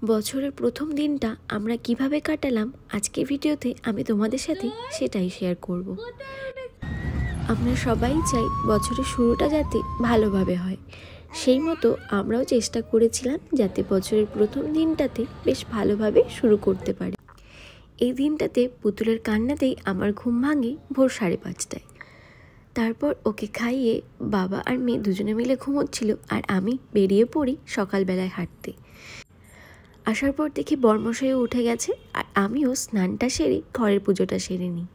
বছরের প্রথম দিনটা আমরা কিভাবে কাটালাম আজকে ভিডিওতে আমি তোমাদের সাথে সেটাই শেয়ার করব। আমরা সবাই চাই বছরের শুরুটা যাতে ভালোভাবে হয়, সেই মতো আমরাও চেষ্টা করেছিলাম যাতে বছরের প্রথম দিনটাতে বেশ ভালোভাবে শুরু করতে পারি। এই দিনটাতে পুতুলের কান্নাতেই আমার ঘুম ভাঙে ভোর 5:30টায়। তারপর ওকে খাইয়ে বাবা আর মেয়ে দুজনে মিলে ঘুমোচ্ছিল আর আমি বেরিয়ে পড়ি সকালবেলায় হাঁটতে। আসার পর দেখি বর্মশাইও উঠে গেছে আর আমিও স্নানটা সেরে ঘরের পুজোটা সেরে নিই।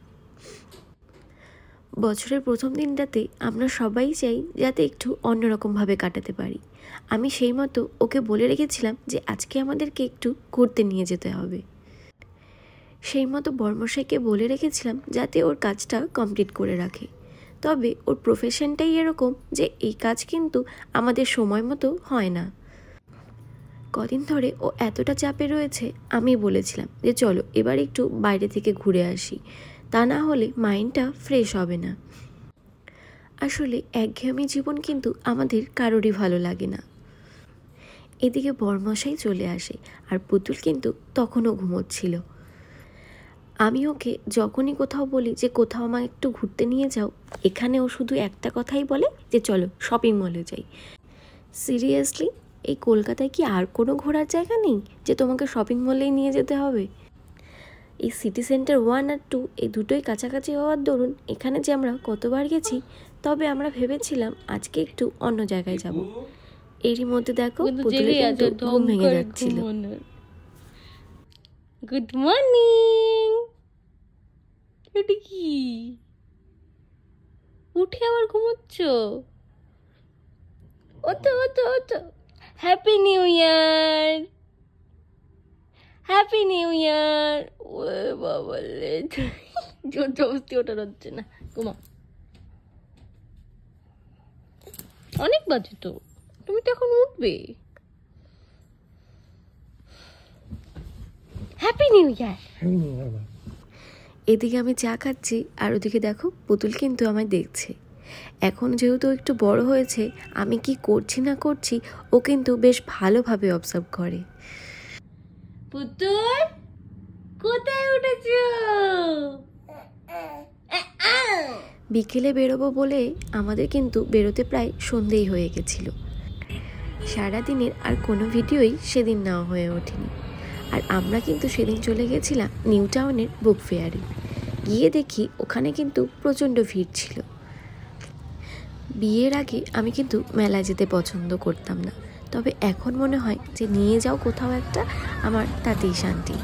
বছরের প্রথম দিনটাতে আমরা সবাই চাই যাতে একটু অন্যরকমভাবে কাটাতে পারি। আমি সেই মতো ওকে বলে রেখেছিলাম যে আজকে আমাদেরকে একটু ঘুরতে নিয়ে যেতে হবে। সেই মতো বর্মশাইকে বলে রেখেছিলাম যাতে ওর কাজটা কমপ্লিট করে রাখে। তবে ওর প্রফেশনটাই এরকম যে এই কাজ কিন্তু আমাদের সময় মতো হয় না। কদিন ধরে ও এতটা চাপে রয়েছে, আমি বলেছিলাম যে চলো এবার একটু বাইরে থেকে ঘুরে আসি, তা না হলে মাইন্ডটা ফ্রেশ হবে না। আসলে একঘেয়েমি জীবন কিন্তু আমাদের কারোরই ভালো লাগে না। এদিকে বর্মশাই চলে আসে আর পুতুল কিন্তু তখনও ঘুমোচ্ছিল। আমি ওকে যখনই কোথাও বলি যে কোথাও আমাকে একটু ঘুরতে নিয়ে যাও, এখানে ও শুধু একটা কথাই বলে যে চলো শপিং মলে যাই। সিরিয়াসলি, এই কলকাতায় কি আর কোনো ঘোরার জায়গা নেই যে তোমাকে শপিং মলেই নিয়ে যেতে হবে? এই সিটি সেন্টার 1 আর 2 এই দুটোই কাছাকাছি হওয়ার দরুন এখানে যে আমরা কতবার গেছি। তবে আমরা ভেবেছিলাম আজকে একটু অন্য জায়গায় যাব। এরই মধ্যে দেখো পুতুলের কিন্তু ঘুম ভেঙে যাচ্ছিল। Good morning. এটা কি? উঠে আবার ঘুমোচ্ছ? ওতো ওতো ওতো। Happy new year, happy new year. ওরে বাবা রে, জোর জবরদস্তি ওটা হচ্ছে না। ঘুমা, অনেক বাজে তো, তুমি তো এখন উঠবে। Happy new year. এদিকে আমি চা খাচ্ছি আর ওদিকে দেখো পুতুল কিন্তু আমায় দেখছে। এখন যেহেতু একটু বড় হয়েছে, আমি কি করছি না করছি ও কিন্তু বেশ ভালোভাবে অবজার্ভ করে। পুতুল কোথায় উঠেছ? বিকেলে বেরোবো বলে আমাদের কিন্তু বেরোতে প্রায় সন্ধেই হয়ে গেছিল। সারাদিনের আর কোনো ভিডিওই সেদিন নেওয়া হয়ে ওঠেনি। আর আমরা কিন্তু সেদিন চলে গেছিলাম নিউ টাউনের বুক ফেয়ারে। গিয়ে দেখি ওখানে কিন্তু প্রচণ্ড ভিড় ছিল। বিয়ের আগে আমি কিন্তু মেলায় যেতে পছন্দ করতাম না, তবে এখন মনে হয় যে নিয়ে যাও কোথাও একটা, আমার তাতেই শান্তি।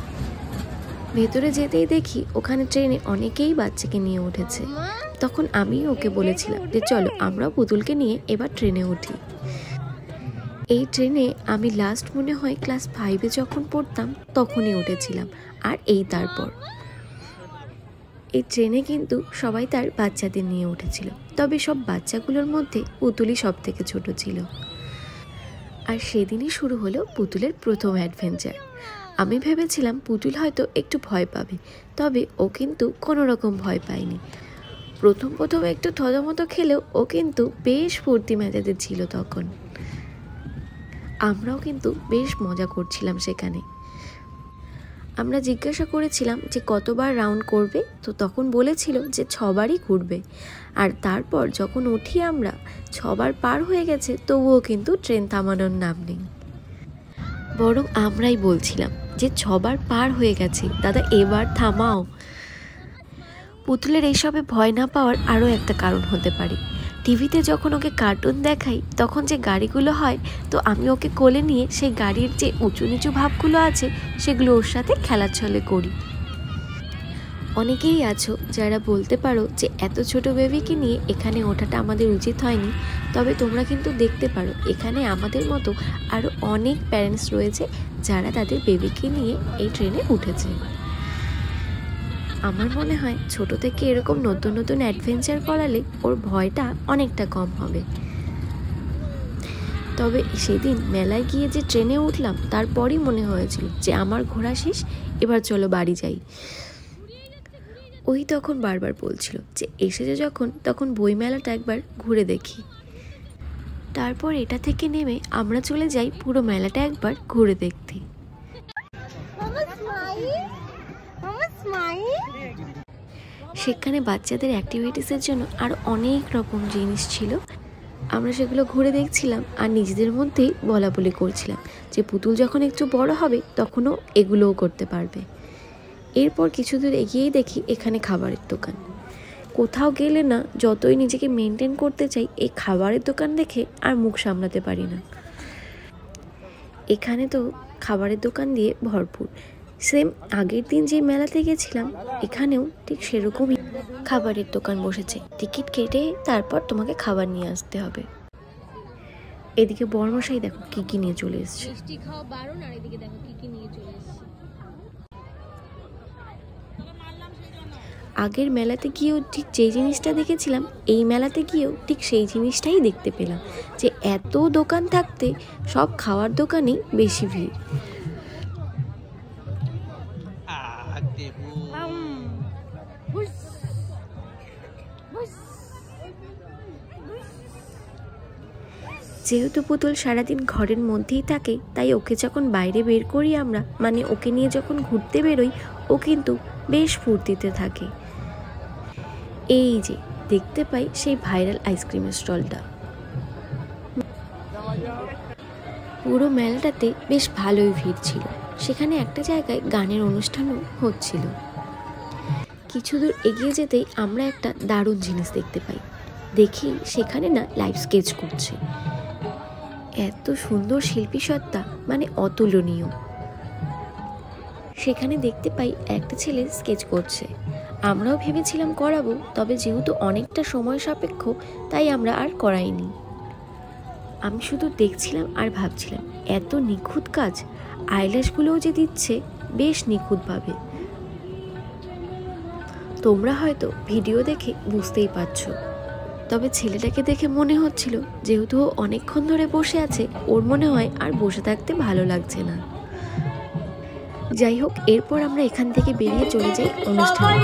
ভেতরে যেতেই দেখি ওখানে ট্রেনে অনেকেই বাচ্চাকে নিয়ে উঠেছে। তখন আমি ওকে বলেছিলাম যে চলো আমরা পুতুলকে নিয়ে এবার ট্রেনে উঠি। এই ট্রেনে আমি লাস্ট মনে হয় ক্লাস 5-এ যখন পড়তাম তখনই উঠেছিলাম। আর এই তারপর এই ট্রেনে কিন্তু সবাই তার বাচ্চাদের নিয়ে উঠেছিল, তবে সব বাচ্চাগুলোর মধ্যে পুতুলই সব থেকে ছোট ছিল। আর সেদিনই শুরু হলো পুতুলের প্রথম অ্যাডভেঞ্চার। আমি ভেবেছিলাম পুতুল হয়তো একটু ভয় পাবে, তবে ও কিন্তু কোনো রকম ভয় পায়নি। প্রথম একটু থতমতো খেলেও ও কিন্তু বেশ ফুর্তি মেজাজে ছিল তখন। আমরাও কিন্তু বেশ মজা করছিলাম সেখানে। আমরা জিজ্ঞাসা করেছিলাম যে কতবার রাউন্ড করবে, তো তখন বলেছিল যে 6বারই ঘুরবে। আর তারপর যখন উঠি আমরা 6বার পার হয়ে গেছে, তবুও কিন্তু ট্রেন থামানোর নাম নেই। বরং আমরাই বলছিলাম যে 6বার পার হয়ে গেছে, দাদা এবার থামাও। পুতুলের এইসবে ভয় না পাওয়ার আরও একটা কারণ হতে পারে, টিভিতে যখন ওকে কার্টুন দেখাই তখন যে গাড়িগুলো হয়, তো আমি ওকে কোলে নিয়ে সেই গাড়ির যে উঁচু নিচু ভাবগুলো আছে সেগুলো ওর সাথে খেলার ছলে করি। অনেকেই আছো যারা বলতে পারো যে এত ছোট বেবিকে নিয়ে এখানে ওঠাটা আমাদের উচিত হয়নি, তবে তোমরা কিন্তু দেখতে পারো এখানে আমাদের মতো আরও অনেক প্যারেন্টস রয়েছে যারা তাদের বেবিকে নিয়ে এই ট্রেনে উঠেছে। আমার মনে হয় ছোট থেকে এরকম নতুন নতুন অ্যাডভেঞ্চার করালে ওর ভয়টা অনেকটা কম হবে। তবে সেদিন মেলায় গিয়ে যে ট্রেনে উঠলাম তারপরই মনে হয়েছিল যে আমার ঘোরা শেষ, এবার চলো বাড়ি যাই। ওই তখন বারবার বলছিল যে এসেছে যখন তখন বইমেলাটা একবার ঘুরে দেখি। তারপর এটা থেকে নেমে আমরা চলে যাই পুরো মেলাটা একবার ঘুরে দেখতে। সেখানে বাচ্চাদের অ্যাক্টিভিটিসের জন্য আর অনেক রকম জিনিস ছিল। আমরা সেগুলো ঘুরে দেখছিলাম আর নিজেদের মধ্যেই বলাবলি করছিলাম যে পুতুল যখন একটু বড় হবে তখনও এগুলোও করতে পারবে। এরপর কিছু দূর এগিয়েই দেখি এখানে খাবারের দোকান। কোথাও গেলে না যতই নিজেকে মেনটেন করতে চাই, এই খাবারের দোকান দেখে আর মুখ সামলাতে পারি না। এখানে তো খাবারের দোকান দিয়ে ভরপুর। সেম আগের দিন যে মেলাতে গেছিলাম এখানেও ঠিক সেরকমই খাবারের দোকান বসেছে। টিকিট কেটে তারপর তোমাকে খাবার নিয়ে আসতে হবে। এদিকে বড়মশাই দেখো কি কি নিয়ে চলে এসছে। মিষ্টি খাওয়া বারণ, আর এদিকে দেখো কি কি নিয়ে চলে এসেছে। আগের মেলাতে গিয়েও ঠিক যেই জিনিসটা দেখেছিলাম, এই মেলাতে গিয়েও ঠিক সেই জিনিসটাই দেখতে পেলাম, যে এত দোকান থাকতে সব খাওয়ার দোকানেই বেশি ভিড়। যেহেতু পুতুল সারাদিন ঘরের মধ্যেই থাকে, তাই ওকে যখন বাইরে বের করি আমরা, মানে ওকে নিয়ে যখন ঘুরতে বেরোই, ও কিন্তু বেশ ফুর্তিতে থাকে। এই যে দেখতে পাই সেই ভাইরাল আইসক্রিমের স্টলটা। পুরো মেলাটাতে বেশ ভালোই ভিড় ছিল। সেখানে একটা জায়গায় গানের অনুষ্ঠানও হচ্ছিল। কিছু দূর এগিয়ে যেতেই আমরা একটা দারুণ জিনিস দেখতে পাই। দেখি সেখানে না লাইভ স্কেচ করছে। এত সুন্দর শিল্পী সত্তা, মানে অতুলনীয়। সেখানে দেখতে পাই একটা ছেলে স্কেচ করছে। আমরাও ভেবেছিলাম করাবো, তবে যেহেতু অনেকটা সময় সাপেক্ষ তাই আমরা আর করাইনি। আমি শুধু দেখছিলাম আর ভাবছিলাম এত নিখুঁত কাজ, আইল্যাশগুলোও যে দিচ্ছে বেশ নিখুঁতভাবে। তোমরা হয়তো ভিডিও দেখে বুঝতেই পারছো। তবে ছেলেটাকে দেখে মনে হচ্ছিল যেহেতু ও অনেকক্ষণ ধরে বসে আছে, ওর মনে হয় আর বসে থাকতে ভালো লাগছে না। যাই হোক, এরপর আমরা এখান থেকে বেরিয়ে চলে যাই অনুষ্ঠানে।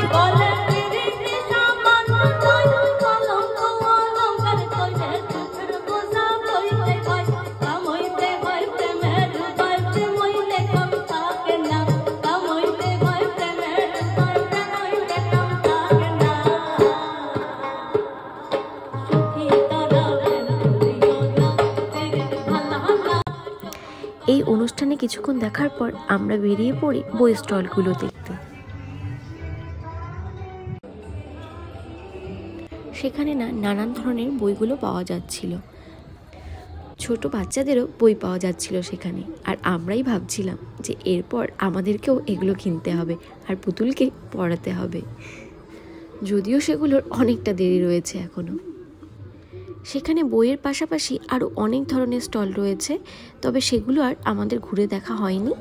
এই অনুষ্ঠানে কিছুক্ষণ দেখার পর আমরা বেরিয়ে পড়ি বই স্টলগুলো দেখতে। সেখানে না নানান ধরনের বইগুলো পাওয়া যাচ্ছিল। ছোট বাচ্চাদেরও বই পাওয়া যাচ্ছিল সেখানে। আর আমরাই ভাবছিলাম যে এরপর আমাদেরকেও এগুলো কিনতে হবে আর পুতুলকে পড়াতে হবে, যদিও সেগুলোর অনেকটা দেরি রয়েছে এখনো। সেখানে বইয়ের পাশাপাশি আরও অনেক ধরনের স্টল রয়েছে, তবে সেগুলো আর আমাদের ঘুরে দেখা হয়নি।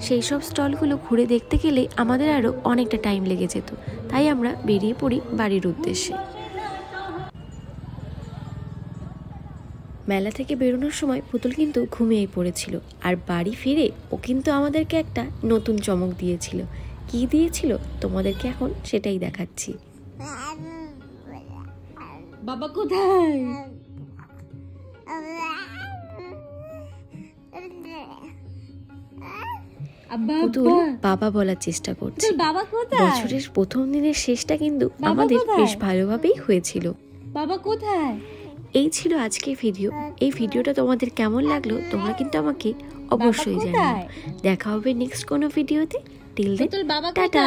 সেই সব স্টলগুলো ঘুরে দেখতে গেলে আমাদের আরও অনেকটা টাইম লেগে যেত, তাই আমরা বেরিয়ে পড়ি বাড়ির উদ্দেশ্যে। মেলা থেকে বেরোনোর সময় পুতুল কিন্তু ঘুমিয়েই পড়েছিল, আর বাড়ি ফিরে ও কিন্তু আমাদেরকে একটা নতুন চমক দিয়েছিল। কি দিয়েছিল তোমাদেরকে এখন সেটাই দেখাচ্ছি। বাবা কোথায়? পুতুল বাবা বলার চেষ্টা করছে। বাবা কোথায়? বছরের প্রথম দিনের শেষটা কিন্তু আমাদের বেশ ভালোভাবেই হয়েছিল। বাবা কোথায়? এই ছিল আজকের ভিডিও। এই ভিডিওটা তোমাদের কেমন লাগলো তোমরা কিন্তু আমাকে অবশ্যই জানাও। দেখা হবে নেক্সট কোনো ভিডিওতে। Till then tata.